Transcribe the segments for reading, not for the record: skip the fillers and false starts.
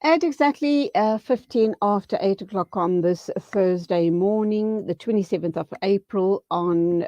At exactly 15 after 8 o'clock on this Thursday morning, the 27th of April, on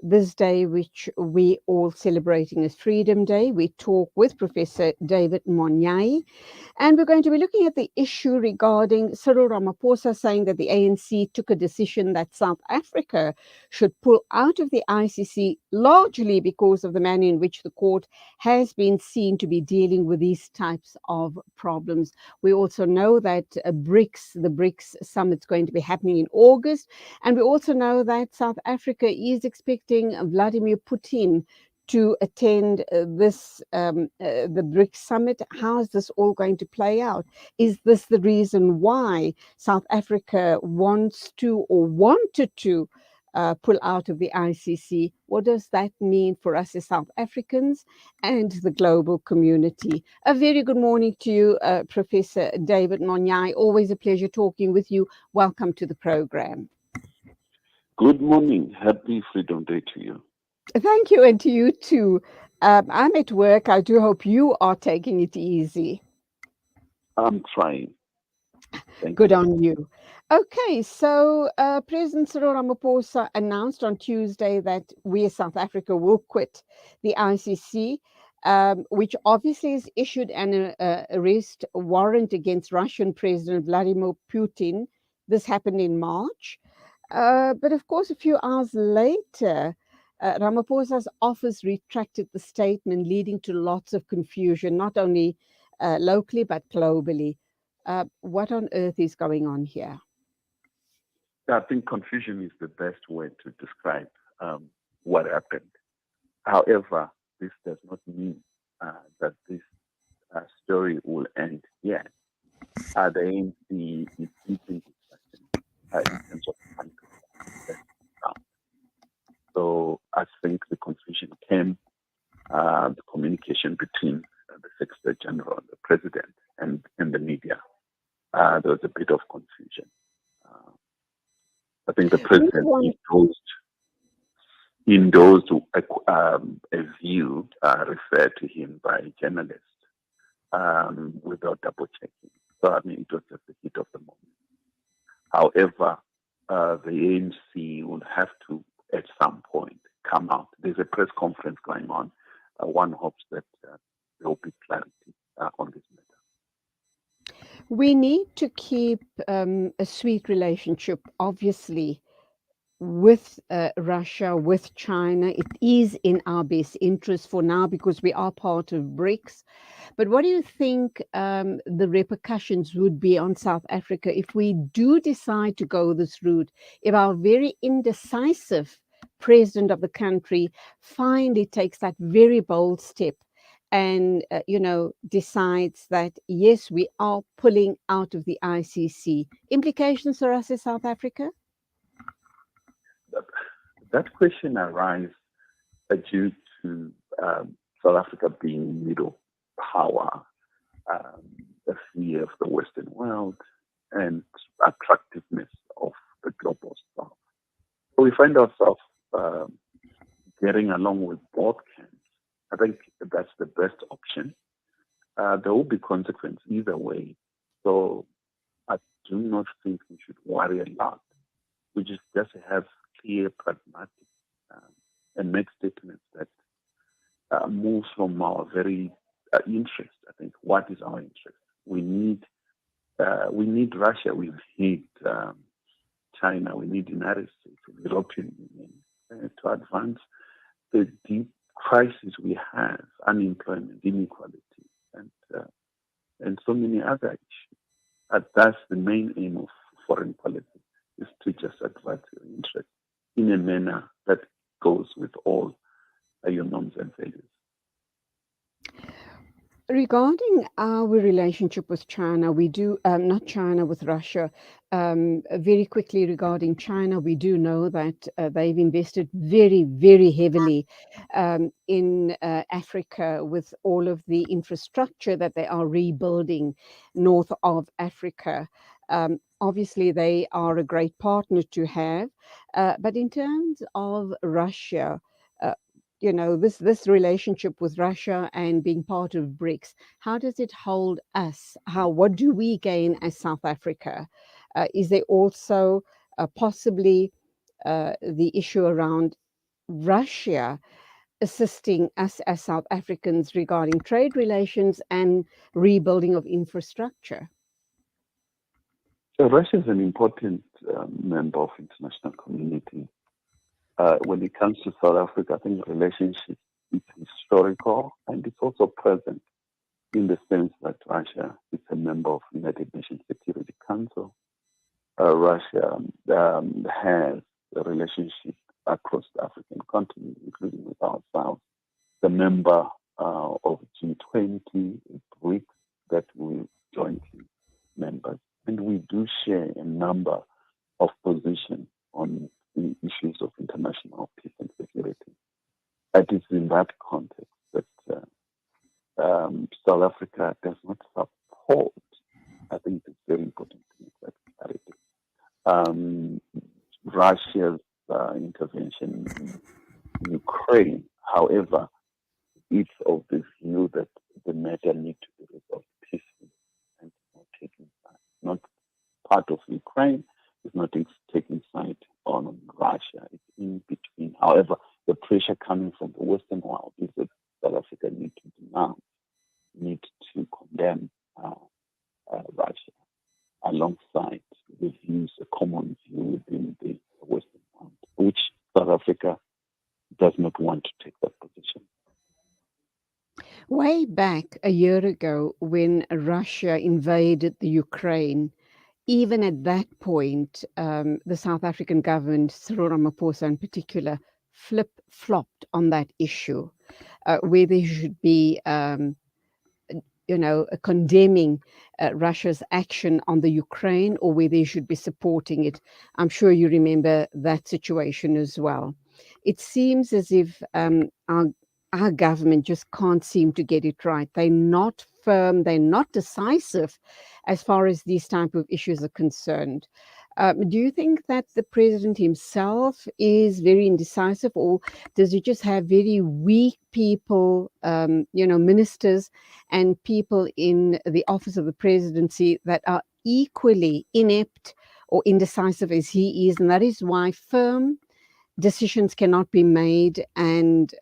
this day, which we all celebrating as Freedom Day, we talk with Professor David Monyai, and we're going to be looking at the issue regarding Cyril Ramaphosa saying that the ANC took a decision that South Africa should pull out of the ICC, largely because of the manner in which the court has been seen to be dealing with these types of problems. We also know that the BRICS summit is going to be happening in August. And we also know that South Africa is expecting Vladimir Putin to attend the BRICS summit. How is this all going to play out? Is this the reason why South Africa wants to or wanted to pull out of the ICC? What does that mean for us as South Africans and the global community? A very good morning to you, Professor David Monyai. Always a pleasure talking with you. Welcome to the program. Good morning. Happy Freedom Day to you. Thank you, and to you too. I'm at work. I do hope you are taking it easy. I'm trying. Good on you. Okay, so President Cyril Ramaphosa announced on Tuesday that we as South Africa will quit the ICC, which obviously has issued an arrest warrant against Russian President Vladimir Putin. This happened in March. But of course, a few hours later, Ramaphosa's office retracted the statement, leading to lots of confusion, not only locally, but globally. What on earth is going on here? I think confusion is the best way to describe what happened. However, this does not mean that this story will end yet. The ANC is deeply discussion in terms of country. So I think the confusion came, the communication between the Secretary General, the President, and the media. There was a bit of confusion. I think the President endorsed a view referred to him by journalists without double checking. So, I mean, it was just the heat of the moment. However, the ANC will have to, at some point, come out. There's a press conference going on. One hopes that there will be clarity on this matter. We need to keep a sweet relationship, obviously, with Russia, with China. It is in our best interest for now because we are part of BRICS. But what do you think the repercussions would be on South Africa if we do decide to go this route, if our very indecisive president of the country finally takes that very bold step and, decides that, yes, we are pulling out of the ICC? Implications for us as South Africa? That question arises due to South Africa being middle power, the fear of the Western world, and attractiveness of the global South. So we find ourselves getting along with both camps. I think that's the best option. There will be consequences either way. So I do not think we should worry a lot. We just have clear, pragmatic, and make statements that moves from our very interest. I think, what is our interest? We need Russia. We need China. We need the United States, the European Union, to advance the deep crisis we have: unemployment, inequality, and so many other issues. That's the main aim of foreign policy: is to just advance your interest in a manner that goes with all your norms and values. Regarding our relationship with China, we do, not China, with Russia, very quickly regarding China, we do know that they've invested very, very heavily in Africa with all of the infrastructure that they are rebuilding north of Africa. Obviously, they are a great partner to have. But in terms of Russia, this relationship with Russia and being part of BRICS, how does it hold us? What do we gain as South Africa? Is there also possibly the issue around Russia assisting us as South Africans regarding trade relations and rebuilding of infrastructure? So Russia is an important member of international community. When it comes to South Africa, I think the relationship is historical and it's also present in the sense that Russia is a member of the United Nations Security Council. Russia has a relationship across the African continent, including with ourselves, the member of G20, BRICS, that we jointly members. And we do share a number of positions on the issues of international peace and security. It is in that context that South Africa does not support. I think it's very important to make that clarity. Russia's intervention in Ukraine, however, it's of the view that the matter needs to be resolved peacefully and not taking sides. Not part of Ukraine, it's not taking side on Russia. It's in between. However, the pressure coming from the Western world is that South Africa needs to denounce, need to condemn Russia alongside the views, a common view within the Western world, which South Africa does not want to take that position. Way back a year ago, when Russia invaded the Ukraine, even at that point, the South African government, Cyril Ramaphosa in particular, flip-flopped on that issue, where there should be condemning Russia's action on the Ukraine or whether they should be supporting it. I'm sure you remember that situation as well. It seems as if our government just can't seem to get it right. They're not firm, they're not decisive as far as these type of issues are concerned. Do you think that the president himself is very indecisive, or does he just have very weak people, ministers and people in the office of the presidency that are equally inept or indecisive as he is? And that is why firm decisions cannot be made and,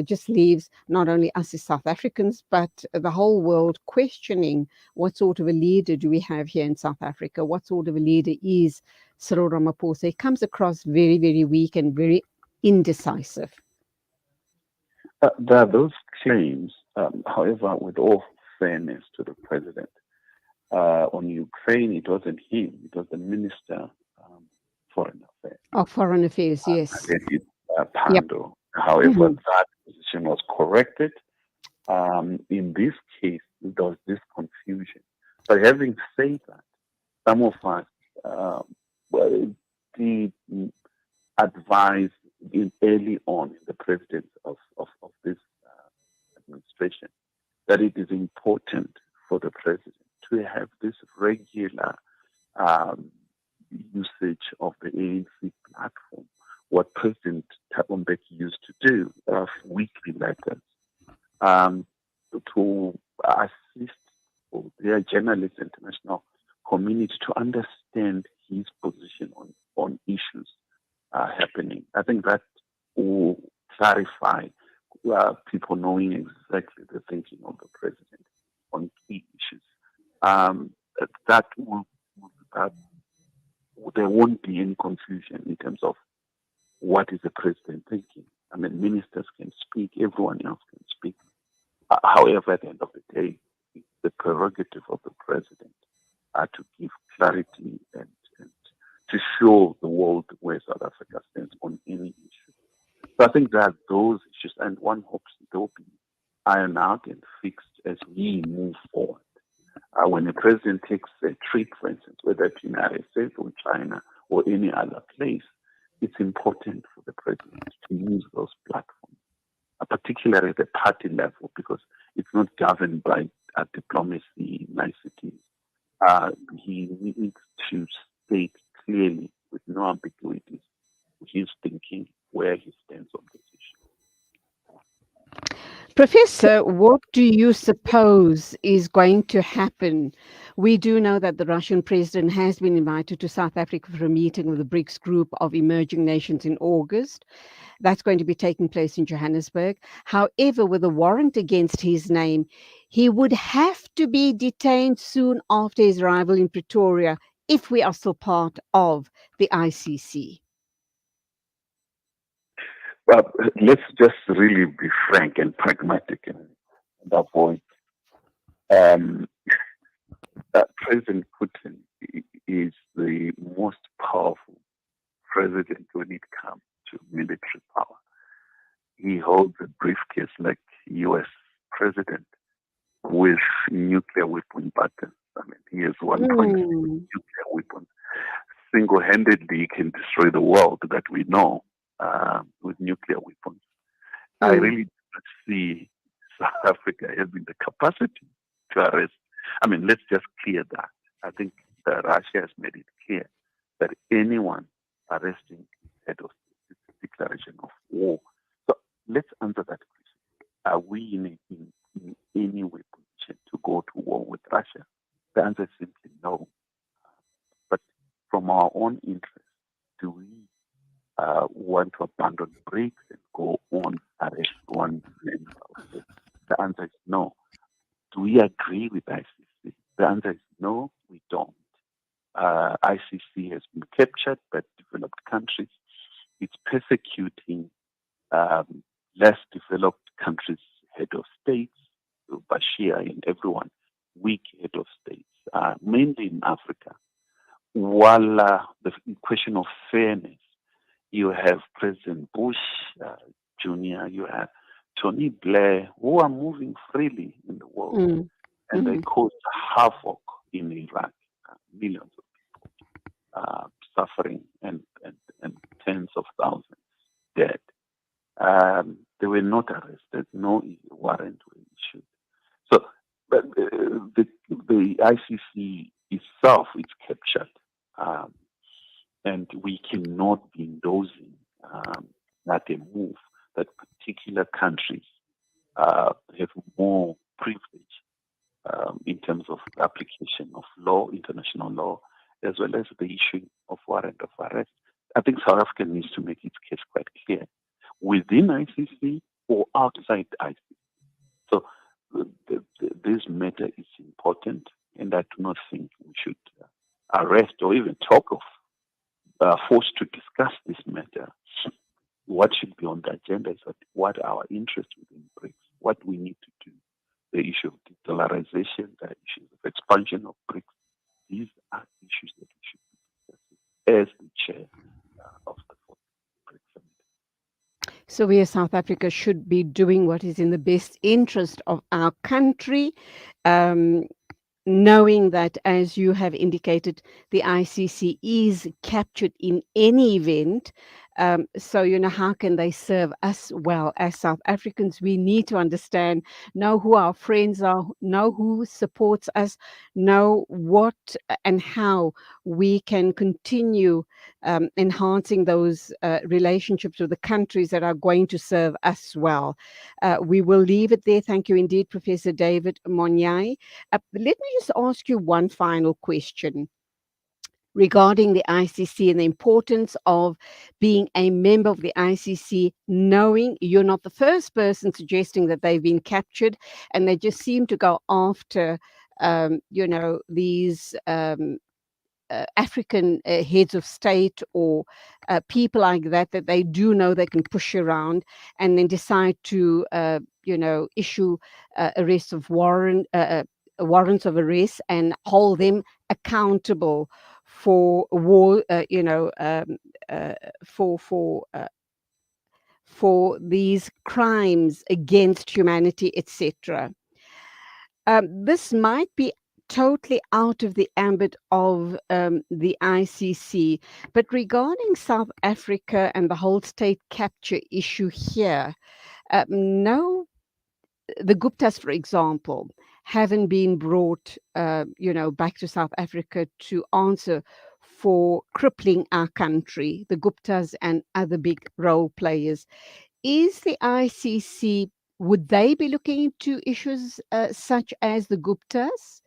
just leaves not only us as South Africans, but the whole world questioning what sort of a leader do we have here in South Africa? What sort of a leader is Cyril Ramaphosa? He comes across very, very weak and very indecisive. There are those claims, however, with all fairness to the president. On Ukraine, it wasn't him, it was the minister foreign affairs. Of foreign affairs, yes. Pando. Yep. However, that position was corrected. In this case, there was this confusion. But having said that, some of us did advise early on in the presidency of this administration that it is important for the president to have this regular usage of the ANC platform, what President Thabo Mbeki used to do, weekly letters, to assist their journalists, international community to understand his position on issues happening. I think that will clarify people knowing exactly the thinking of the president on key issues. There won't be any confusion in terms of what is the president thinking. I mean, ministers can speak, everyone else can speak. However, at the end of the day, it's the prerogative of the president to give clarity and to show the world where South Africa stands on any issue. So I think there are those issues, and one hopes they'll be ironed out and fixed as we move forward. When the president takes a trip, for instance, whether it's United States or China or any other place, it's important for the president to use those platforms, particularly at the party level, because it's not governed by diplomacy niceties. He needs to state clearly, with no ambiguities, his thinking, where he stands on this issue. Professor, what do you suppose is going to happen? We do know that the Russian president has been invited to South Africa for a meeting with the BRICS group of emerging nations in August. That's going to be taking place in Johannesburg. However, with a warrant against his name, he would have to be detained soon after his arrival in Pretoria if we are still part of the ICC. Well, let's just really be frank and pragmatic and avoid. Um, President Putin is the most powerful president when it comes to military power. He holds a briefcase like U.S. president with nuclear weapon buttons. I mean, he has 1.6 Mm, nuclear weapons. Single-handedly, he can destroy the world that we know with nuclear weapons. I mm, really do not see South Africa having the capacity to arrest. I mean, let's just clear that. I think that Russia has made it clear that anyone arresting head of state is a declaration of war. So let's answer that question. Are we in any way position to go to war with Russia? The answer is simply no. But from our own interest, do we want to abandon BRICS and go on arrest one member of it? The answer is no. Do we agree with ICC? The answer is no, we don't. ICC has been captured by developed countries. It's persecuting less developed countries' head of states, Bashir and everyone, weak head of states, mainly in Africa. While the question of fairness, you have President Bush Jr., you have Tony Blair, who are moving freely in the world, mm, and they mm. cause havoc in Iraq. Millions of suffering and tens of thousands dead. They were not arrested, no warrant were issued. So, but the ICC itself is captured, um, and we cannot be endorsing that a move that particular countries have more privilege in terms of application of law, international law, as well as the issuing of warrant of arrest. I think South Africa needs to make its case quite clear within ICC or outside ICC. So this matter is important, and I do not think we should arrest or even talk of forced to discuss this matter. What should be on the agenda is what our interest within BRICS, what we need to do, the issue of de-dollarization, the issues of expansion of BRICS. These are issues that we should be discussing as the chair of the BRICS Summit. So we as South Africa should be doing what is in the best interest of our country, um, knowing that, as you have indicated, the ICC is captured in any event. So, how can they serve us well as South Africans? We need to understand, know who our friends are, know who supports us, know what and how we can continue enhancing those relationships with the countries that are going to serve us well. We will leave it there. Thank you indeed, Professor David Monyai. Let me just ask you one final question regarding the ICC and the importance of being a member of the ICC, knowing you're not the first person suggesting that they've been captured and they just seem to go after, these. African heads of state or people like that they do know they can push around and then decide to issue arrests of warrants of arrest and hold them accountable for war uh, for for uh, for these crimes against humanity, etc. This might be totally out of the ambit of the ICC, but regarding South Africa and the whole state capture issue here, no, the Guptas, for example, haven't been brought, back to South Africa to answer for crippling our country. The Guptas and other big role players. Is the ICC would they be looking into issues such as the Guptas?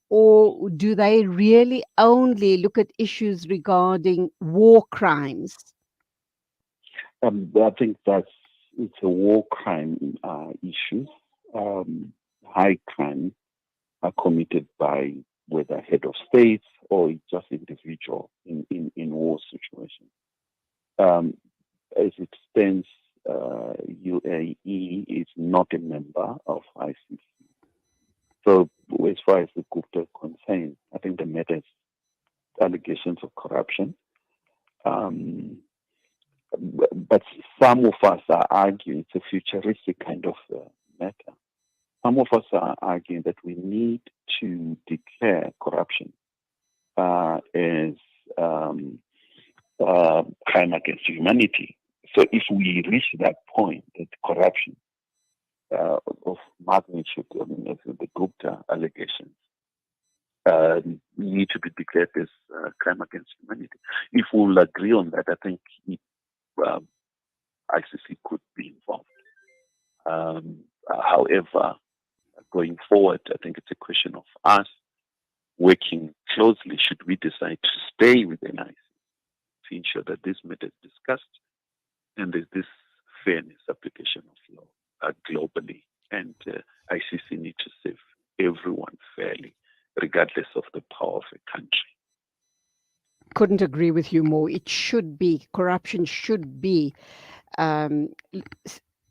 Or do they really only look at issues regarding war crimes? I think it's a war crime issue. High crime are committed by whether head of states or just individual in war situations. As it stands, UAE is not a member of ICC. So as far as the Gupta is concerned, I think the matter is allegations of corruption. Um, but some of us are arguing it's a futuristic kind of matter. Some of us are arguing that we need to declare corruption as crime against humanity. So if we reach that point, that corruption of magnitude, I mean, as the Gupta allegations, need to be declared as crime against humanity. If we'll agree on that, I think ICC could be involved. However, going forward, I think it's a question of us working closely. Should we decide to stay within ICC to ensure that this matter is discussed and there's this fairness application of law globally, and ICC needs to serve everyone fairly, regardless of the power of a country. Couldn't agree with you more. It should be, corruption um,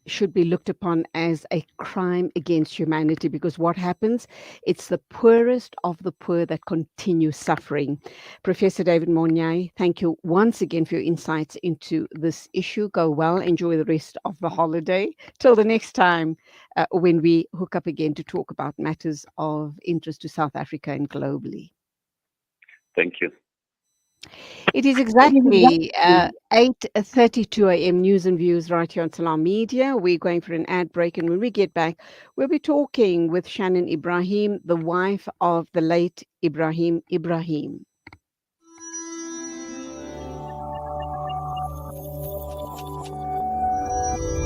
should be looked upon as a crime against humanity, because what happens, it's the poorest of the poor that continue suffering. Professor David Monyae, thank you once again for your insights into this issue. Go well, enjoy the rest of the holiday. Till the next time when we hook up again to talk about matters of interest to South Africa and globally. Thank you. It is exactly 8:32 a.m. News and Views right here on Salam Media. We're going for an ad break, and when we get back, we'll be talking with Shannon Ibrahim, the wife of the late Ibrahim Ibrahim.